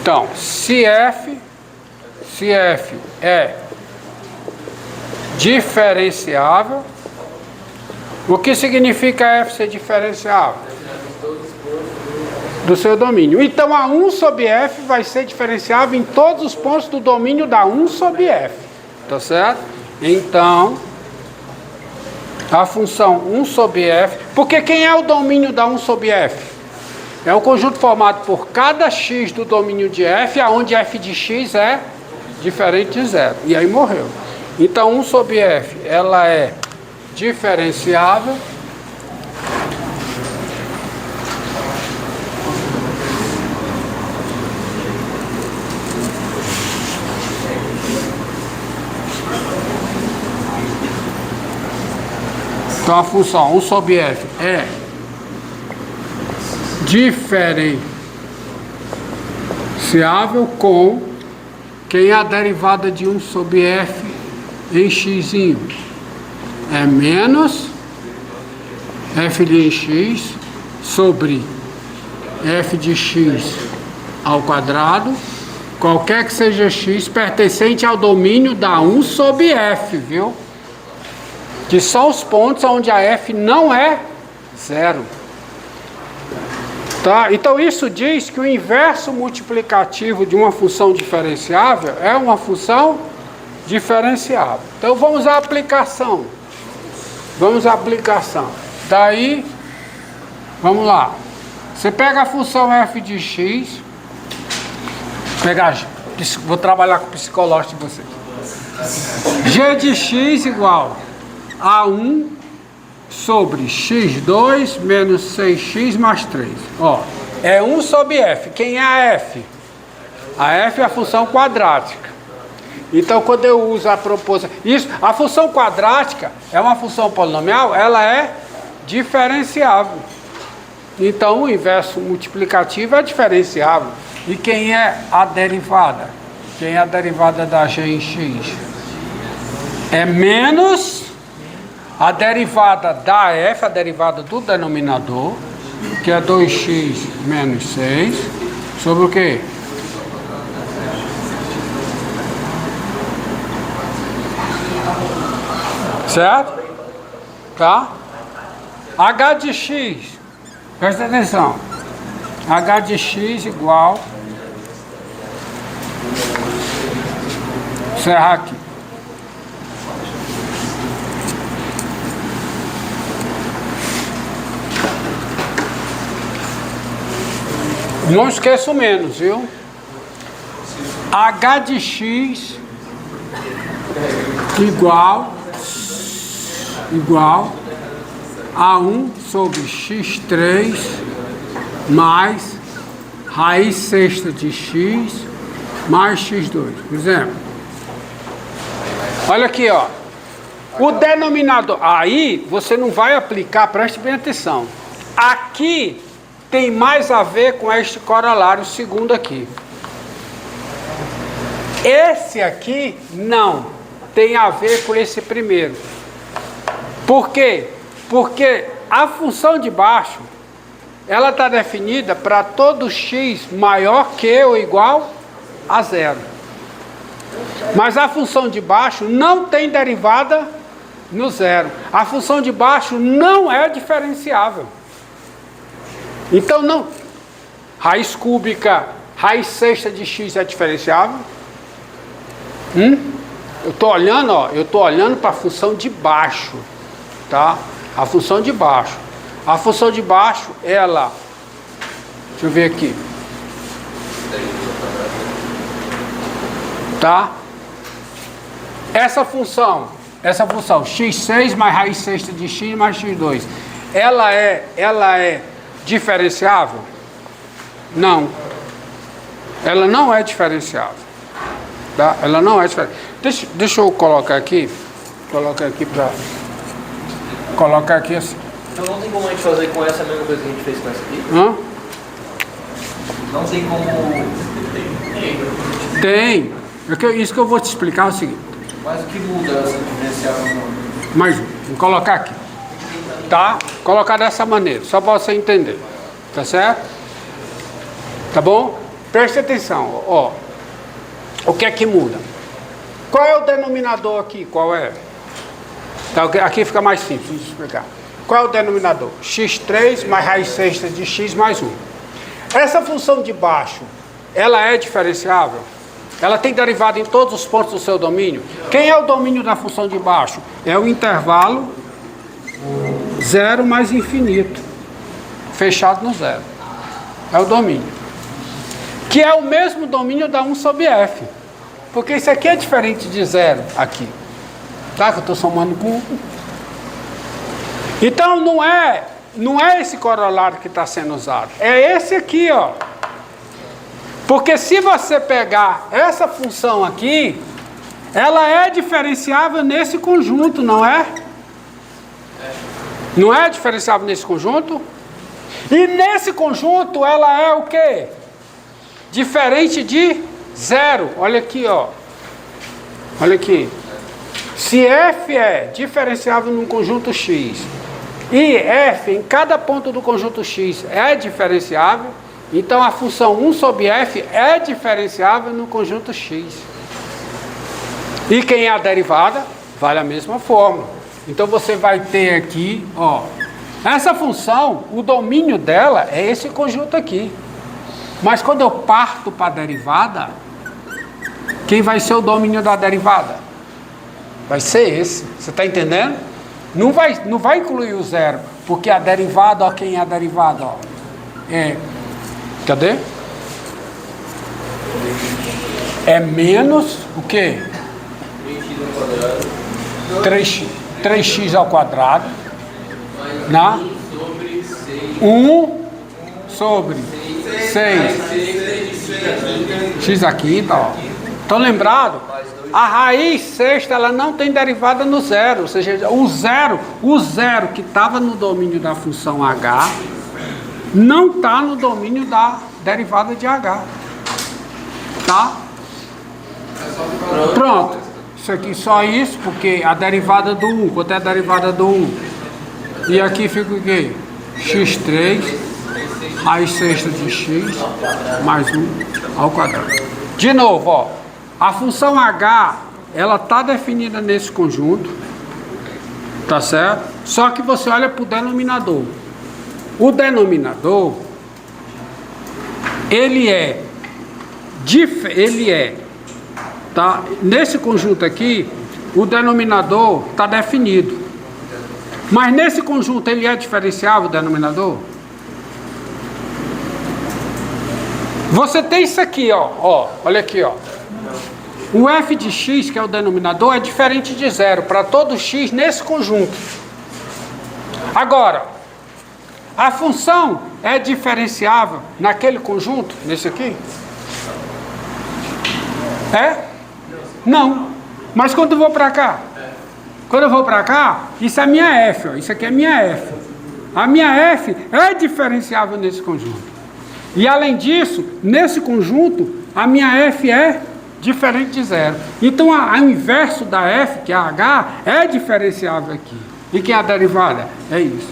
Então, se f é diferenciável, o que significa f ser diferenciável? Do seu domínio. Então, a 1 sobre f vai ser diferenciável em todos os pontos do domínio da 1 sobre f. Tá certo? Então, a função 1 sobre f... Porque quem é o domínio da 1 sobre f? É um conjunto formado por cada x do domínio de f, onde f de x é diferente de zero. E aí morreu. Então, 1 sobre f, ela é diferenciável então a função 1 sobre f é diferenciável com quem é a derivada de 1 sobre f em x é menos f de x sobre f de x ao quadrado, qualquer que seja x pertencente ao domínio da 1 sobre f, viu? Que são os pontos onde a f não é zero. Tá? Então isso diz que o inverso multiplicativo de uma função diferenciável é uma função diferenciável. Então vamos à aplicação. Vamos à aplicação. Daí, vamos lá. Você pega a função f de x, vou trabalhar com o psicológico de vocês. G de x igual a 1 sobre x2 menos 6x mais 3. Ó, é 1 sobre f. Quem é a f? A f é a função quadrática. Então, quando eu uso a proposição... a função quadrática é uma função polinomial, ela é diferenciável. Então, o inverso multiplicativo é diferenciável. E quem é a derivada? Quem é a derivada da g em x? É menos a derivada da f, a derivada do denominador, que é 2x menos 6, sobre o quê? Certo? Tá? H de x, presta atenção, H de x igual, encerrar aqui. Não esqueça o menos, viu? H de x igual a 1 sobre x3 mais raiz sexta de x mais x2. Por exemplo, olha aqui, ó. O denominador, aí você não vai aplicar, preste bem atenção. Aqui tem mais a ver com este corolário segundo aqui. Esse aqui não tem a ver com esse primeiro. Por quê? Porque a função de baixo, ela está definida para todo x maior que ou igual a zero. Mas a função de baixo não tem derivada no zero. A função de baixo não é diferenciável. Então não. Raiz cúbica, raiz sexta de x é diferenciável? Eu estou olhando, ó, eu estou olhando para a função de baixo, tá? A função de baixo. A função de baixo, ela, deixa eu ver aqui, tá? Essa função x6 mais raiz sexta de x mais x2, ela é diferenciável? Não. Ela não é diferenciável. Tá? Ela não é diferenciável. Deixa eu colocar aqui. Colocar aqui para... Colocar aqui assim. Então não tem como a gente fazer com essa mesma coisa que a gente fez com essa aqui? Hã? Não tem como... Tem. Isso que eu vou te explicar é o seguinte. Mas o que muda essa diferenciável? Mais um. Vou colocar aqui. Tá? Colocar dessa maneira, só para você entender. Tá certo? Tá bom? Preste atenção, ó. O que é que muda? Qual é o denominador aqui? Qual é? Tá, aqui fica mais simples de explicar. Qual é o denominador? x3 mais raiz sexta de x mais 1. Essa função de baixo, ela é diferenciável? Ela tem derivada em todos os pontos do seu domínio? Quem é o domínio da função de baixo? É o intervalo 0 mais infinito, fechado no zero. É o domínio. Que é o mesmo domínio da 1 sobre f. Porque isso aqui é diferente de zero aqui. Tá? Que eu estou somando com 1. Então não é esse corolário que está sendo usado. É esse aqui, ó. Porque se você pegar essa função aqui, ela é diferenciável nesse conjunto, não é? Não é diferenciável nesse conjunto? E nesse conjunto ela é o quê? Diferente de zero. Olha aqui, ó. Olha aqui. Se f é diferenciável num conjunto x e f em cada ponto do conjunto x é diferenciável, então a função 1 sobre f é diferenciável no conjunto x. E quem é a derivada? Vale a mesma fórmula. Então você vai ter aqui, ó, essa função, o domínio dela é esse conjunto aqui. Mas quando eu parto para a derivada, quem vai ser o domínio da derivada? Vai ser esse. Você está entendendo? Não vai incluir o zero, porque a derivada, ó, quem é a derivada? Ó, cadê? É menos o quê? 3x ao quadrado. Na 1 sobre 6. X aqui, tá, ó. Estão lembrados? A raiz sexta, ela não tem derivada no zero. Ou seja, o zero que estava no domínio da função h, não está no domínio da derivada de h. Tá? Pronto. Isso aqui só isso, porque a derivada do 1, quanto é a derivada do 1? E aqui fica o quê? x3, raiz sexta de x, mais 1 ao quadrado. De novo, ó. A função h, ela está definida nesse conjunto. Tá certo? Só que você olha para o denominador. O denominador, ele é, tá? Nesse conjunto aqui, o denominador está definido. Mas nesse conjunto ele é diferenciável, o denominador? Você tem isso aqui, ó, olha aqui, ó. O f de x, que é o denominador, é diferente de zero para todo x nesse conjunto. Agora, a função é diferenciável naquele conjunto, nesse aqui? É? Não. Mas quando eu vou para cá? Quando eu vou para cá, isso é minha f, ó. Isso aqui é minha f. A minha f é diferenciável nesse conjunto. E além disso, nesse conjunto, a minha f é diferente de zero. Então, o inverso da f, que é a h, é diferenciável aqui. E que é a derivada? É isso.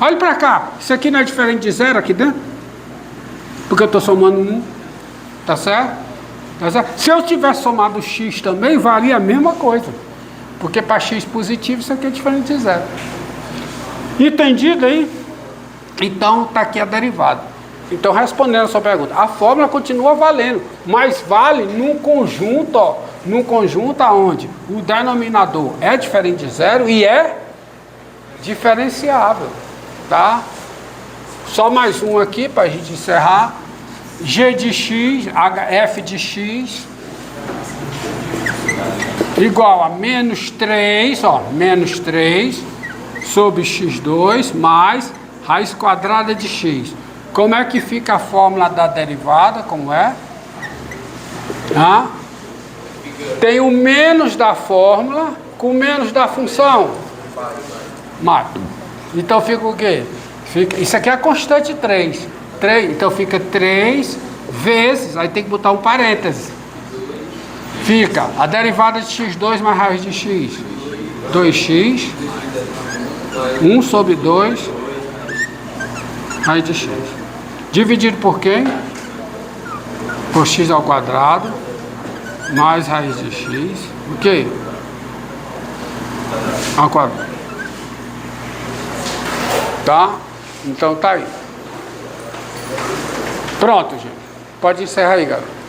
Olha para cá. Isso aqui não é diferente de zero aqui dentro? Porque eu estou somando 1. Tá certo? Tá certo? Se eu tivesse somado x também, valia a mesma coisa. Porque para x positivo, isso aqui é diferente de zero. Entendido aí? Então, está aqui a derivada. Então, respondendo a sua pergunta, a fórmula continua valendo, mas vale num conjunto, ó, num conjunto onde o denominador é diferente de zero e é diferenciável, tá? Só mais um aqui para a gente encerrar. G de x, f de x, igual a menos 3, ó, menos 3 sobre x2 mais raiz quadrada de x. Como é que fica a fórmula da derivada? Como é? Tem o menos da fórmula com o menos da função. Mais. Então fica o quê? Isso aqui é a constante 3. Então fica 3 vezes, aí tem que botar um parêntese. Fica a derivada de x2 mais raiz de x. 2x. 1 sobre 2 raiz de x. Dividido por quem? por x ao quadrado mais raiz de x, ok? Ao quadrado. Tá? Então tá aí. Pronto, gente. Pode encerrar aí, galera.